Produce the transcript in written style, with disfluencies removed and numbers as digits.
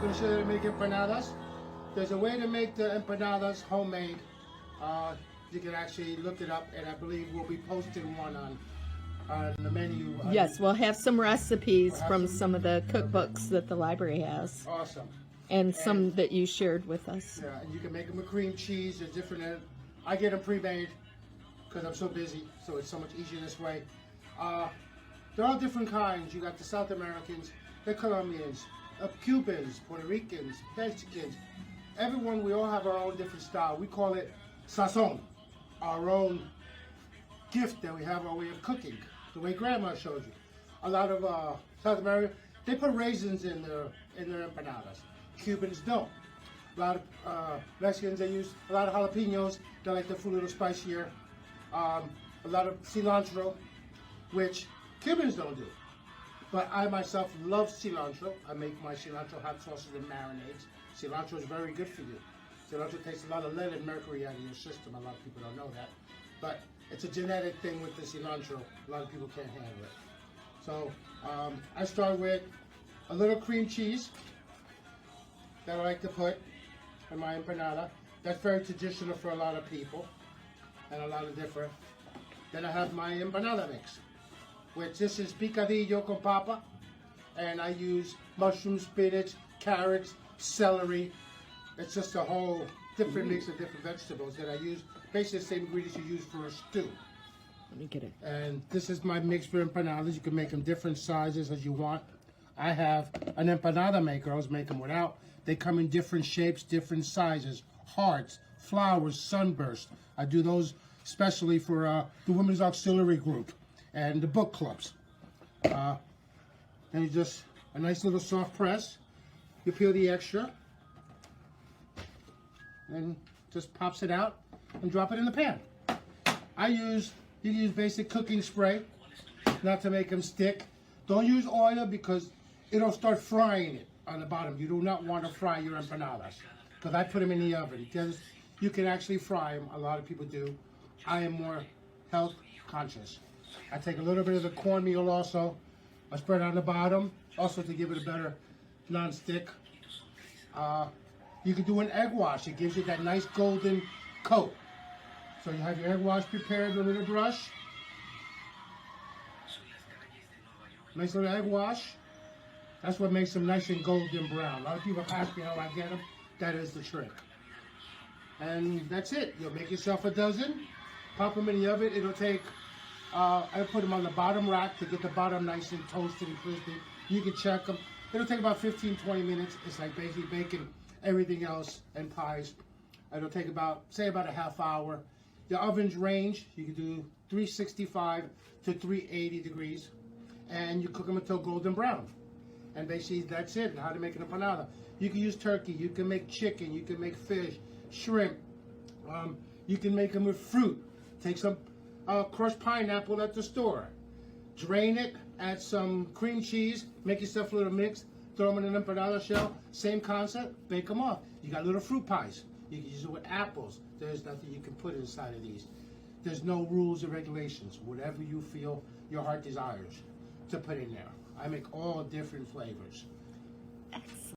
going to show you how to make empanadas. There's a way to make the empanadas homemade. You can actually look it up, and I believe we'll be posting one on the menu. Yes, we'll have some recipes from some of the cookbooks that the library has. Awesome. And some that you shared with us. Yeah, and you can make them with cream cheese. There's different. I get them pre-made because I'm so busy, so it's so much easier this way. They're all different kinds. You got the South Americans, the Colombians, Cubans, Puerto Ricans, Mexicans. Everyone, we all have our own different style. We call it sazon, our own gift that we have, our way of cooking, the way Grandma showed you. A lot of South America, they put raisins in their empanadas. Cubans don't. A lot of Mexicans, they use a lot of jalapenos. They like their food a little spicier. A lot of cilantro, which Cubans don't do. But I myself love cilantro. I make my cilantro hot sauces and marinades. Cilantro is very good for you. Cilantro takes a lot of lead and mercury out of your system. A lot of people don't know that. But it's a genetic thing with the cilantro. A lot of people can't handle it. So I start with a little cream cheese that I like to put in my empanada. That's very traditional for a lot of people and a lot of different. Then I have my empanada mix, which this is picadillo con papa, and I use mushrooms, spinach, carrots, celery. It's just a whole different mix of different vegetables that I use. Basically the same ingredients you use for a stew. Let me get it. And this is my mix for empanadas. You can make them different sizes as you want. I have an empanada maker. I was making them without. They come in different shapes, different sizes, hearts, flowers, sunburst. I do those especially for the Women's Auxiliary Group and the book clubs. Then you just, a nice little soft press. You peel the extra, and just pops it out and drop it in the pan. You use basic cooking spray, not to make them stick. Don't use oil because it'll start frying it on the bottom. You do not want to fry your empanadas because I put them in the oven. You can actually fry them. A lot of people do. I am more health conscious. I take a little bit of the cornmeal also. I spread it on the bottom also to give it a better non-stick. You can do an egg wash. It gives you that nice golden coat. So you have your egg wash prepared with a little brush. Nice little egg wash. That's what makes them nice and golden brown. A lot of people ask me how I get them. That is the trick. And that's it. You'll make yourself a dozen. Pop them in the oven. It'll take, I put them on the bottom rack to get the bottom nice and toasted and crispy. You can check them. It'll take about 15-20 minutes. It's like basically baking everything else and pies. It'll take about, say about a half hour. The oven's range, you can do 365 to 380 degrees. And you cook them until golden brown. And basically that's it, how to make an empanada. You can use turkey, you can make chicken, you can make fish, shrimp. You can make them with fruit. Take some crushed pineapple at the store. Drain it, add some cream cheese, make yourself a little mix, throw them in an empanada shell. Same concept, bake them off. You got little fruit pies. You can use it with apples. There's nothing you can put inside of these. There's no rules or regulations. Whatever you feel your heart desires to put in there. I make all different flavors. Excellent.